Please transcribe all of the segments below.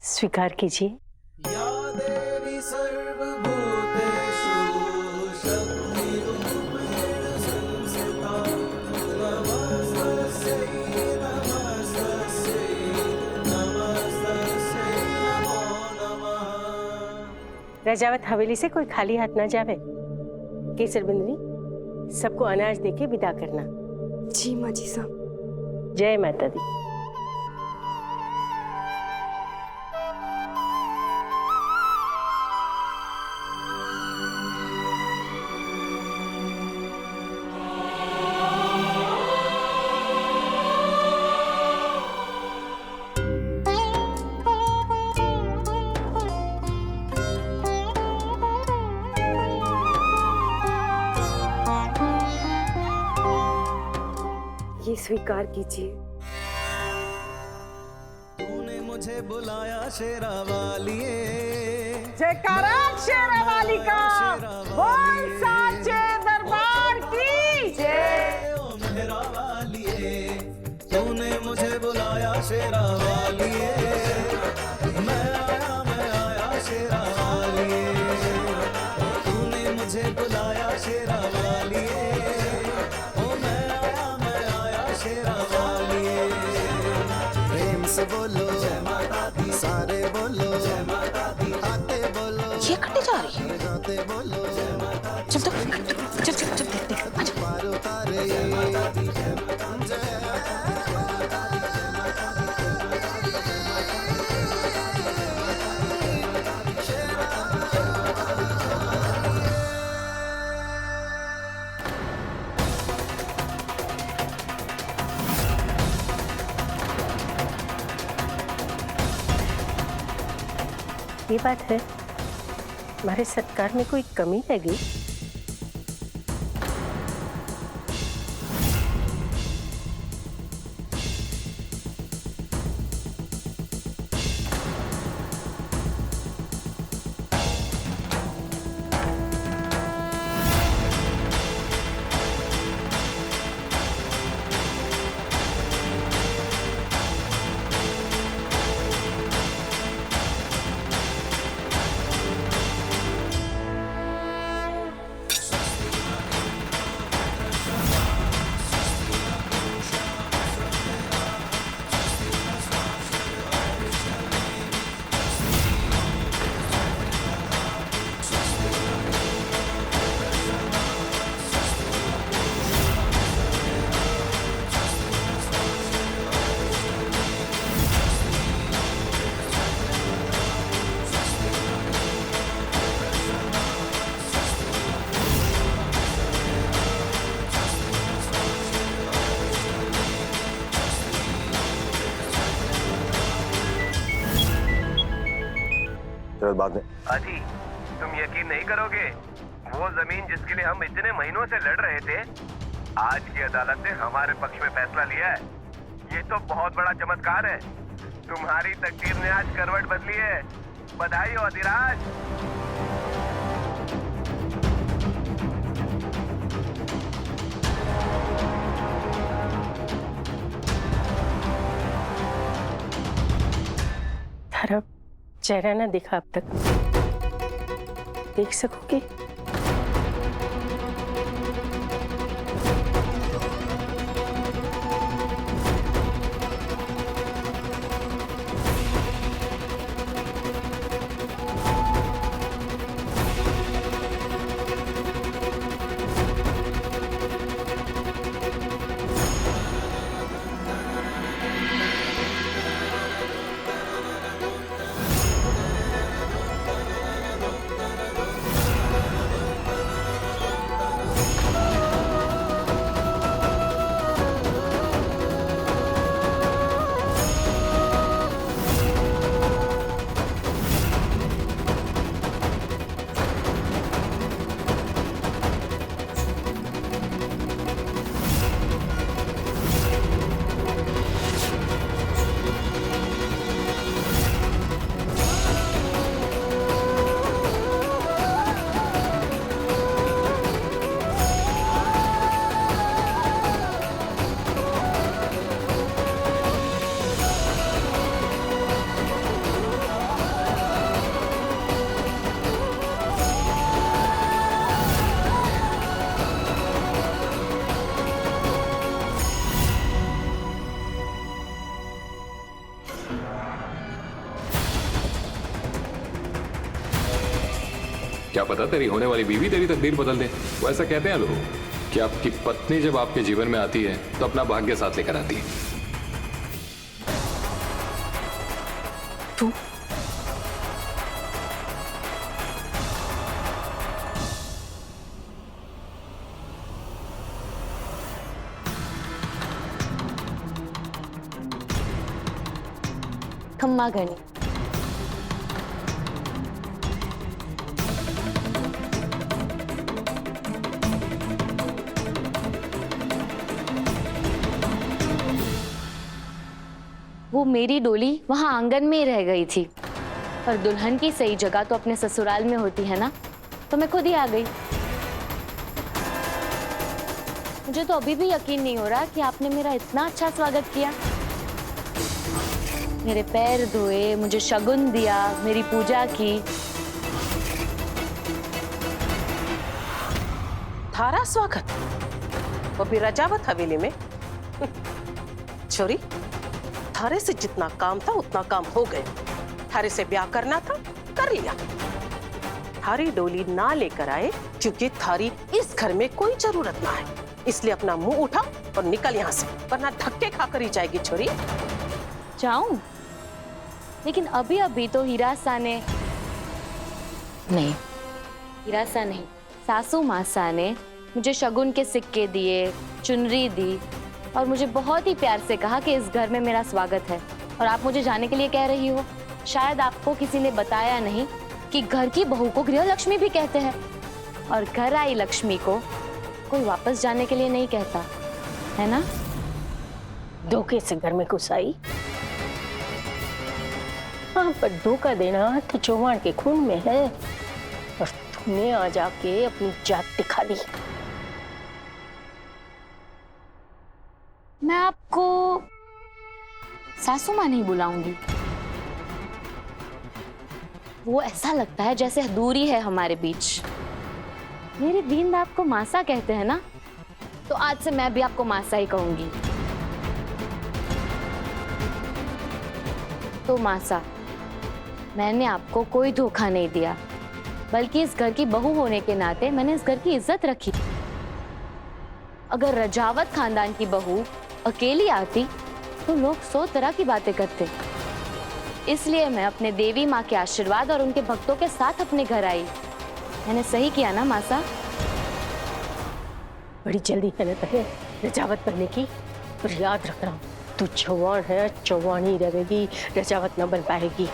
स्वीकार कीजिए। या देवी सर्वभूतेषु शक्तिरूपेण संस्थिता नमस्तस्यै नमस्तस्यै नमस्तस्यै नमो नमः। रजावत हवेली से कोई खाली हाथ ना जावे। केसर बिंदरी सबको अनाज देके विदा करना। जी माँ जी साहब। जय माता दी। ये स्वीकार कीजिए। तूने मुझे बुलाया शेरा वालिए, जयकारा शेरा वाली का, बोल साचे दरबार की जय। ओ मेहरा वालिए, तूने मुझे बुलाया शेरा वालिए, मैं आया शेरा वालिए। तूने मुझे बुलाया शेरा वालिए, ओ मैं आया शेरा वालिए। प्रेम से बोलो जय माता दी, सारे बोलो जय माता दी, आते बोलो ये कटे जा रही है। जाते बोलो जय माता दी। चल चल चल चल देख आजा। पार उतारे जय माता दी, जय माता दी, जय माता दी, जय माता दी, जय माता दी, जय माता दी, जय माता दी, शेरा ये बात है, हमारे सत्कार में कोई कमी रह गई? बाद में अजी, तुम यकीन नहीं करोगे, वो जमीन जिसके लिए हम इतने महीनों से लड़ रहे थे, आज की अदालत ने हमारे पक्ष में फैसला लिया है। ये तो बहुत बड़ा चमत्कार है। तुम्हारी तकदीर ने आज करवट बदली है। बधाई हो अधिराज। तारा चेहरा ना देखा अब तक, देख सकोगे? क्या पता तेरी होने वाली बीवी तेरी तकदीर बदल दे। वो ऐसा कहते हैं लोग कि आपकी पत्नी जब आपके जीवन में आती है तो अपना भाग्य साथ लेकर आती है। तू खम्मा घनी। वो मेरी डोली वहां आंगन में ही रह गई थी, पर दुल्हन की सही जगह तो अपने ससुराल में होती है ना, तो मैं खुद ही आ गई। मुझे तो अभी भी यकीन नहीं हो रहा कि आपने मेरा इतना अच्छा स्वागत किया। मेरे पैर धोए, मुझे शगुन दिया, मेरी पूजा की। थारा स्वागत वो भी रजावत हवेली में। छोरी, थारे से जितना काम था उतना काम हो गए। थारे से ब्याह करना था, कर लिया। थारी डोली ना लेकर आए क्योंकि थारी इस घर में कोई जरूरत ना है, इसलिए अपना मुंह उठा और निकल यहाँ से, वरना धक्के खाकर ही जाएगी। छोरी जाऊं? लेकिन अभी अभी तो हीरासा ने नहीं, हीरासा नहीं, सासू मासा ने मुझे शगुन के सिक्के दिए, चुनरी दी और मुझे बहुत ही प्यार से कहा कि इस घर में मेरा स्वागत है। और आप मुझे जाने के लिए कह रही हो? शायद आपको किसी ने बताया नहीं कि घर की बहू को गृह लक्ष्मी भी कहते हैं, और घर आई लक्ष्मी को कोई वापस जाने के लिए नहीं कहता, है ना? धोखे से घर में घुस आई। हाँ, पर धोखा देना तो चौहान के खून में है, और तूने आ जाके अपनी जात दिखा दी। मैं आपको सासू माँ नहीं बुलाऊंगी। वो ऐसा लगता है जैसे दूरी है हमारे बीच। मेरे दीन आपको मासा कहते हैं ना, तो आज से मैं भी आपको मासा ही कहूंगी। तो मासा, मैंने आपको कोई धोखा नहीं दिया, बल्कि इस घर की बहू होने के नाते मैंने इस घर की इज्जत रखी। अगर रजावत खानदान की बहू अकेली आती तो लोग 100 तरह की बातें करते, इसलिए मैं अपने देवी माँ के आशीर्वाद और उनके भक्तों के साथ अपने घर आई। मैंने सही किया ना मासा? बड़ी जल्दी मेहनत है रजावत बनने की, पर याद रखना तू चौहान है, चौहान ही रहेगी, रजावत न बन पाएगी।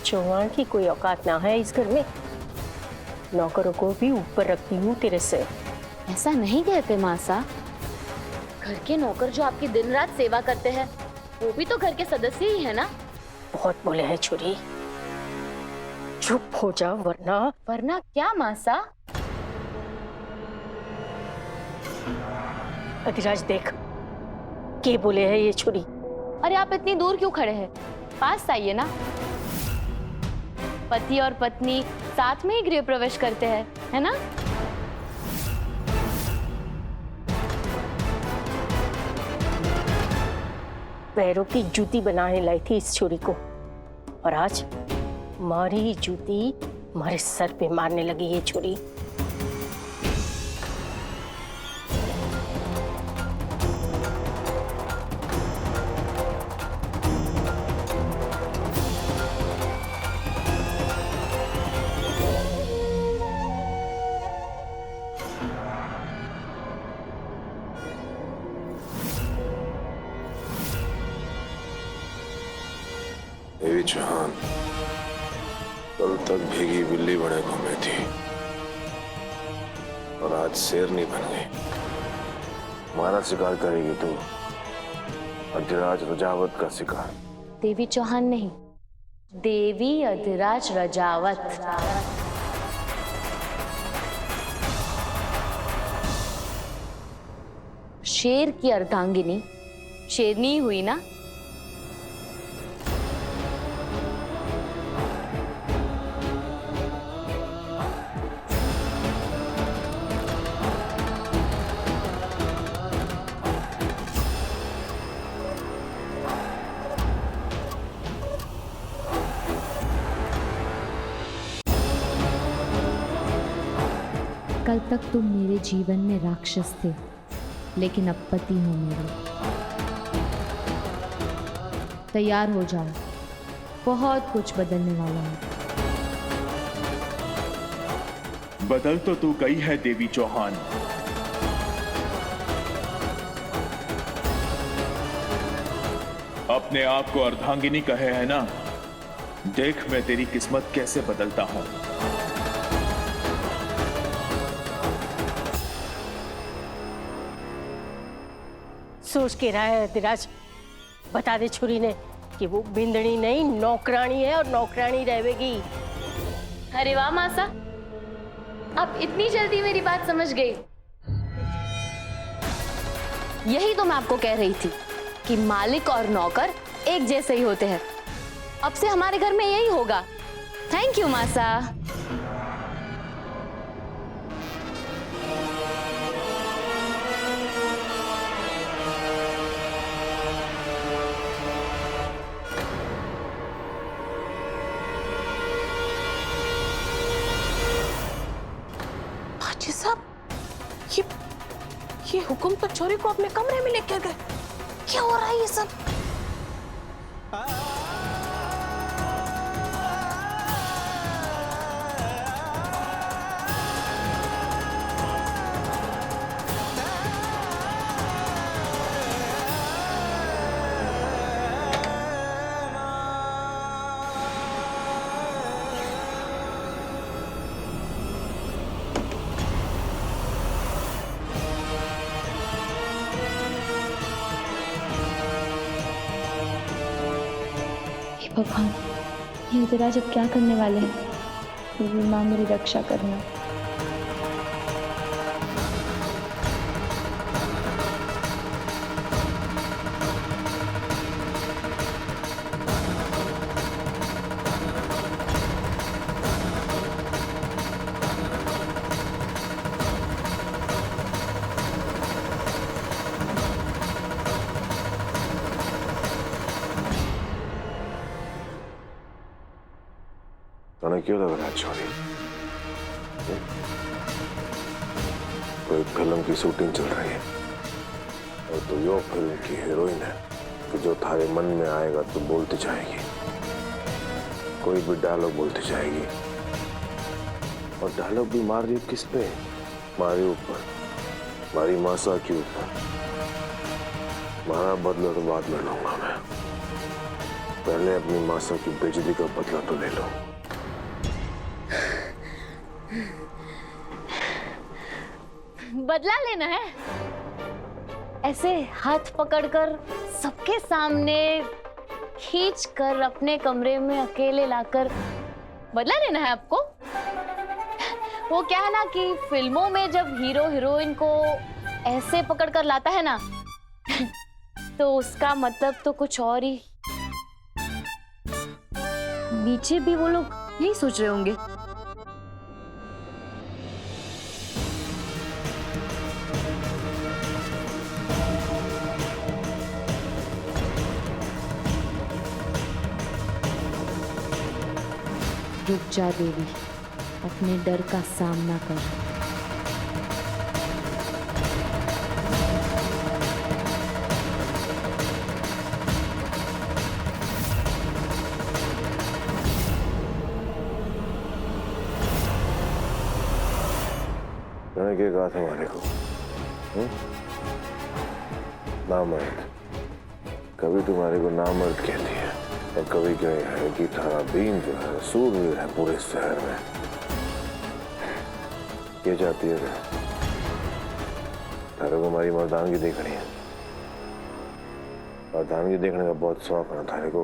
चौहान की कोई औकात ना है इस घर में। नौकरों को भी ऊपर रखती हूँ तेरे से। ऐसा नहीं कहते मासा। घर के नौकर जो आपकी दिन रात सेवा करते हैं, वो भी तो घर के सदस्य ही है ना? बहुत बोले हैं छोरी, चुप हो जा वरना। वरना क्या मासा? अधिराज देख, के बोले हैं ये छोरी। अरे आप इतनी दूर क्यों खड़े हैं? पास आइए ना। पति और पत्नी साथ में ही गृह प्रवेश करते हैं, है ना? पैरों की जूती बनाने लाई थी इस छोरी को, और आज मारी जूती हमारे सर पे मारने लगी ये छोरी। देवी चौहान कल तक भीगी बिल्ली बने घूमे थी और आज शेरनी बन गई। हमारा शिकार करेगी तू, अधिराज रजावत का शिकार। देवी चौहान नहीं, देवी अधिराज रजावत। शेर की अर्धांगिनी शेरनी ही हुई ना? कल तक तुम मेरे जीवन में राक्षस थे, लेकिन अब पति हो मेरे। तैयार हो जाओ, बहुत कुछ बदलने वाला है। बदल तो तू गई है देवी चौहान। अपने आप को अर्धांगिनी कहे है ना, देख मैं तेरी किस्मत कैसे बदलता हूं। सोच के रहा है अधिराज, बता दे छुरी ने कि वो बिंदनी नहीं नौकरानी है और नौकरानी रहेगी। अरे वाह मासा, आप इतनी जल्दी मेरी बात समझ गई। यही तो मैं आपको कह रही थी कि मालिक और नौकर एक जैसे ही होते हैं। अब से हमारे घर में यही होगा। थैंक यू मासा। बाजी साहब, ये हुकुम तो छोरी को अपने कमरे में लेकर गए। क्या हो रहा है ये सब? भगवान, ये अधिराज अब क्या करने वाले हैं? देवी माँ मेरी रक्षा करना। क्यों लग रहा है छोरी? कोई फिल्म की शूटिंग चल रही है और तो यो फिल्म की हीरोइन है कि जो थारे मन में आएगा तो बोलती जाएगी, कोई भी डायलॉग बोलती जाएगी। और डायलॉग भी मार रही किस पे? मारी ऊपर, मारी मासा के ऊपर। मारा बदला तो बाद में लूंगा मैं, पहले अपनी मासा की बेइज्जती का बदला तो ले लो। बदला लेना है? ऐसे हाथ पकड़कर सबके सामने खींचकर अपने कमरे में अकेले लाकर बदला लेना है आपको? वो क्या है ना कि फिल्मों में जब हीरो हीरोइन को ऐसे पकड़कर लाता है ना तो उसका मतलब तो कुछ और ही। नीचे भी वो लोग यही सोच रहे होंगे। रुक जा देवी, अपने डर का सामना कर। मैंने क्या कहा था हमारे को? नामर्द। कभी तुम्हारे को नामर्द कहती है और कभी क्या है कि थारा बीन जो है सूरवीर है पूरे शहर में। क्या चाहती है? थारे को हमारी मर्दानगी देख रही है? मर्दानगी देखने का बहुत शौक है थारे को।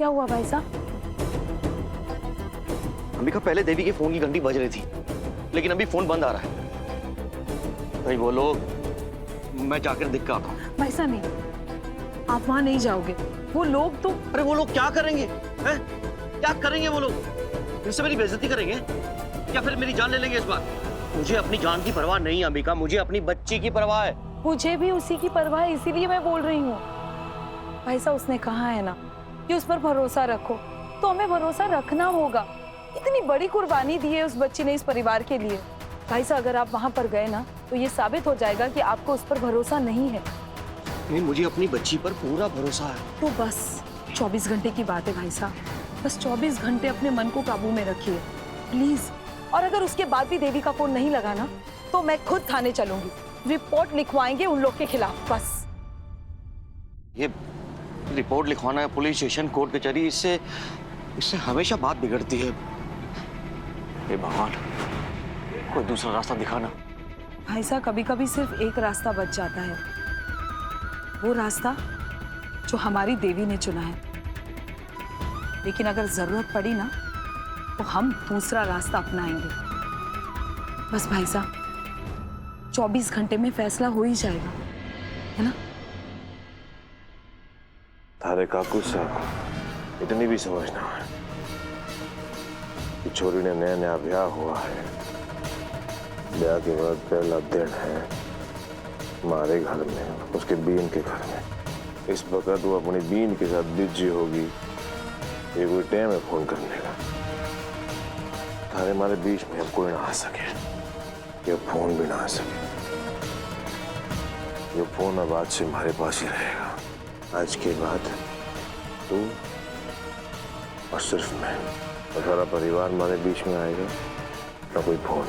क्या हुआ भाई साहब? अंबिका, पहले देवी के फोन की घंटी बज रही थी, लेकिन अभी फोन बंद आ रहा है। नहीं बोलो, मैं जाकर देख के आता हूँ। भाई साहब नहीं, आप वहां नहीं जाओगे। वो लोग तो अरे वो लोग क्या करेंगे हैं? क्या करेंगे वो लोग? फिर से मेरी बेइज्जती करेंगे या फिर मेरी जान ले लेंगे इस बार? मुझे अपनी जान की परवाह नहीं अंबिका, मुझे अपनी बच्ची की परवाह है। मुझे भी उसी की परवाह है, इसीलिए मैं बोल रही हूँ। भाई साहब उसने कहा है ना कि उस पर भरोसा रखो, तो हमें भरोसा रखना होगा। इतनी बड़ी कुर्बानी दी है उस बच्ची ने इस परिवार के लिए। भाई साहब अगर आप वहां पर गए ना तो ये साबित हो जाएगा कि आपको उस पर भरोसा नहीं है। नहीं, मुझे अपनी बच्ची पर पूरा भरोसा है। तो बस 24 घंटे की बात है भाई साहब, बस 24 घंटे अपने मन को काबू में रखिए प्लीज। और अगर उसके बाद भी देवी का फोन नहीं लगा ना तो मैं खुद थाने चलूंगी, रिपोर्ट लिखवाएंगे उन लोग के खिलाफ। बस ये रिपोर्ट लिखवाना है पुलिस स्टेशन, कोर्ट कचहरी, इससे हमेशा बात बिगड़ती है। हे भगवान, कोई दूसरा रास्ता दिखाना। भाई साहब कभी कभी सिर्फ एक रास्ता बच जाता है, वो रास्ता जो हमारी देवी ने चुना है। लेकिन अगर जरूरत पड़ी ना तो हम दूसरा रास्ता अपनाएंगे। बस भाई साहब 24 घंटे में फैसला हो ही जाएगा, है ना? थारे काकू साहब इतनी भी समझना है कि छोरी ने नया नया ब्याह हुआ है, ब्याह के बाद पहला दिन है हमारे घर में, उसके बीन के घर में। इस वक्त वो अपनी बीन के साथ बिजी होगी, ये कोई टाइम है फोन करने का। थारे हमारे बीच में अब कोई ना आ सके, ये फोन भी ना आ सके। ये फोन अब आज से हमारे पास ही रहेगा। आज के बाद तू और सिर्फ मैं, और सारा परिवार हमारे बीच में आएगा, ना कोई फोन।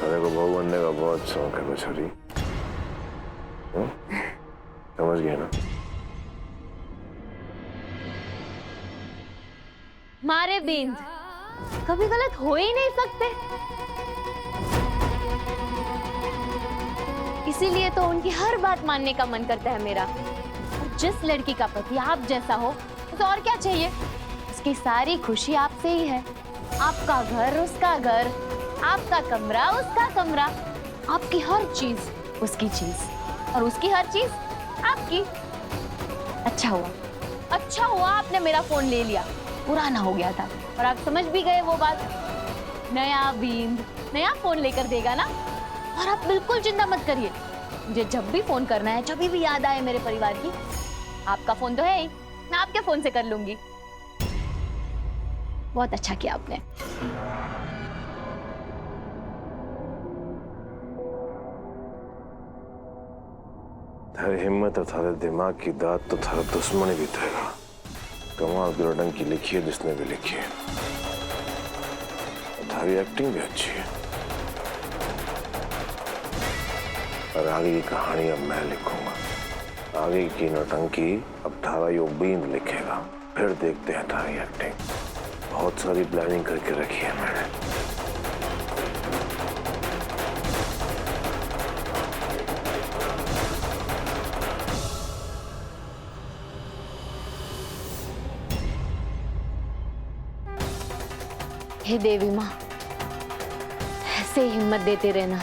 अरे को बहू बनने का बहुत शौक है बछड़ी, समझ गया ना? मारे बिंद कभी गलत हो ही नहीं सकते, इसीलिए तो उनकी हर बात मानने का मन करता है मेरा। और जिस लड़की का पति आप जैसा हो तो और क्या चाहिए? उसकी सारी खुशी आपसे ही है। आपका घर उसका घर, आपका कमरा उसका कमरा, आपकी हर चीज उसकी चीज, और उसकी हर चीज आपकी। अच्छा हुआ आपने मेरा फोन ले लिया, पुराना हो गया था। और आप समझ भी गए वो बात, नया बींद नया फोन लेकर देगा ना। और आप बिल्कुल चिंता मत करिए, मुझे जब भी फोन करना है, जब भी याद आए मेरे परिवार की, आपका फोन तो है ही, मैं आपके फोन से कर लूंगी। बहुत अच्छा किया आपने। थारी हिम्मत और थारे दिमाग की दाद तो थारा दुश्मन ही बीतेगा। कमाल की रटंकी लिखी है जिसने भी लिखी है। थारी एक्टिंग भी अच्छी है। और आगे की कहानी अब मैं लिखूंगा। आगे की नौटंकी अब थारा योगबींद लिखेगा। फिर देखते हैं थारी एक्टिंग। बहुत सारी प्लानिंग करके रखी है मैंने। हे देवी माँ, ऐसे ही हिम्मत देते रहना।